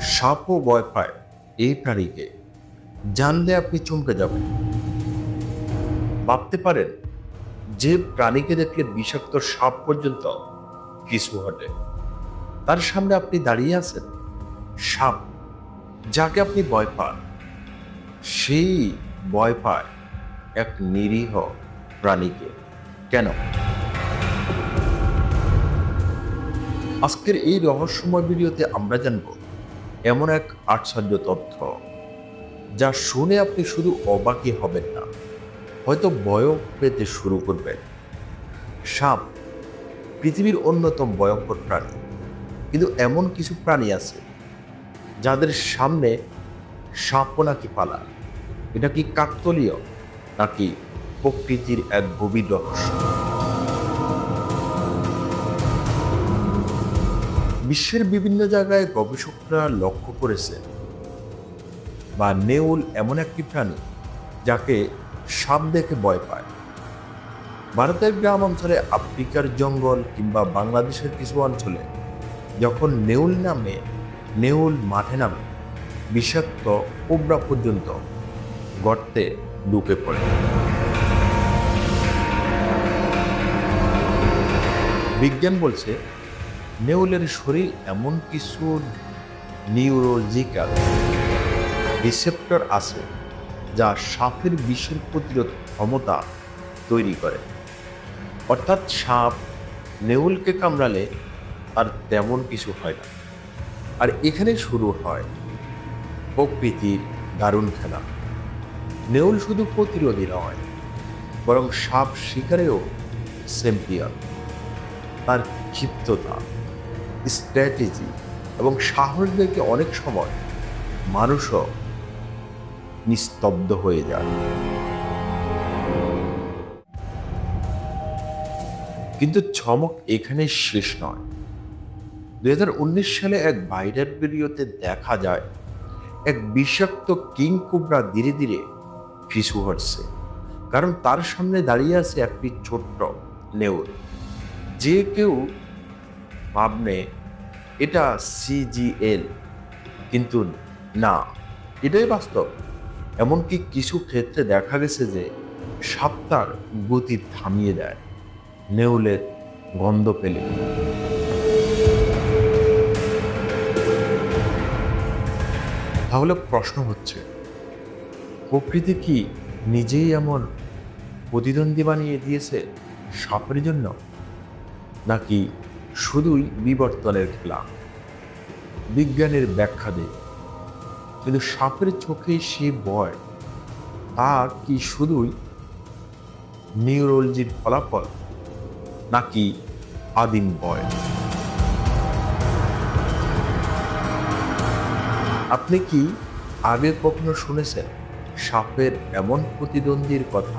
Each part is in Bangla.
সাপও ভয় পায় এই প্রাণীকে, জানলে আপনি চমকে যাবেন। ভাবতে পারেন যে প্রাণীকে দেখলে বিষাক্ত সাপ পর্যন্ত পিছু হটে, তার সামনে আপনি দাঁড়িয়ে আছেন। সাপ যাকে আপনি ভয় পান, সেই ভয় পায় এক নিরীহ প্রাণীকে। কেন? আজকের এই রহস্যময় ভিডিওতে আমরা জানব এমন এক আশ্চর্য তথ্য, যা শুনে আপনি শুধু অবাকই হবেন না, হয়তো ভয়ও পেতে শুরু করবেন। সাপ পৃথিবীর অন্যতম ভয়ঙ্কর প্রাণী, কিন্তু এমন কিছু প্রাণী আছে যাদের সামনে সাপও নাকি পালায়। এটা কি কাকতালীয়, নাকি প্রকৃতির এক গভীর রহস্য? বিশ্বের বিভিন্ন জায়গায় গবেষকরা লক্ষ্য করেছেন নেউল এমন একটি প্রাণী যাকে সাপ দেখে ভয় পায়। ভারতের গ্রাম অঞ্চলে, আফ্রিকার জঙ্গল কিংবা বাংলাদেশের কিছু অঞ্চলে যখন নেউল মাঠে নামে, বিষাক্ত কোবরা পর্যন্ত গর্তে ঢুকে পড়ে। বিজ্ঞান বলছে নেউলের শরীর এমন কিছু নিউরোলজিক্যাল রিসেপ্টর আছে যা সাপের বিষের প্রতিরোধ ক্ষমতা তৈরি করে। অর্থাৎ সাপ নেউলকে কামড়ালে আর তেমন কিছু হয় না। আর এখানে শুরু হয় প্রকৃতির দারুণ খেলা। নেউল শুধু প্রতিরোধী নয়, বরং সাপ শিকারেও চ্যাম্পিয়ন। তার ক্ষিপ্রতা, স্ট্র্যাটেজি এবং সাহস দেখে অনেক সময় মানুষও নিস্তব্ধ হয়ে যায়। কিন্তু চমক এখানে শেষ নয়। 2019 সালে এক ভাইরাল ভিডিওতে দেখা যায় এক বিষাক্ত কিং কোবরা ধীরে ধীরে পিছু হটছে, কারণ তার সামনে দাঁড়িয়ে আছে একটি ছোট্ট নেউল। যে কেউ ভাবনে এটা সিজিএল, কিন্তু না, এটাই বাস্তব। এমনকি কিছু ক্ষেত্রে দেখা গেছে যে সাপ তার গতি থামিয়ে দেয় নেউলের গন্ধ পেলে। তাহলে প্রশ্ন হচ্ছে, প্রকৃতি কি নিজেই এমন প্রতিদ্বন্দ্বী বানিয়ে দিয়েছে সাপের জন্য, নাকি শুধুই বিবর্তনের খেলা? বিজ্ঞানের ব্যাখ্যা দেয়, কিন্তু সাপের চোখে সে ভয়, তা কি শুধুই নিউরোলজির ফলাফল, নাকি আদিম ভয়? আপনি কি আগে কখনো শুনেছেন সাপের এমন প্রতিদ্বন্দ্বীর কথা?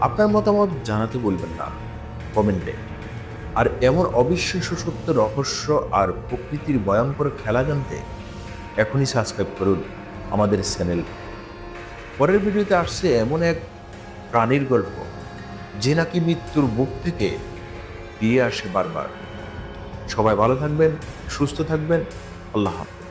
আপনার মতামত জানাতে বলবেন না কমেন্টে। আর এমন অবিশ্বাস্য সত্য, রহস্য আর প্রকৃতির ভয়ঙ্কর খেলা জানতে এখনই সাবস্ক্রাইব করুন আমাদের চ্যানেল। পরের ভিডিওতে আসছে এমন এক প্রাণীর গল্প যে নাকি মৃত্যুর বুক থেকে ফিরে আসে বারবার। সবাই ভালো থাকবেন, সুস্থ থাকবেন। আল্লাহ হাফেজ।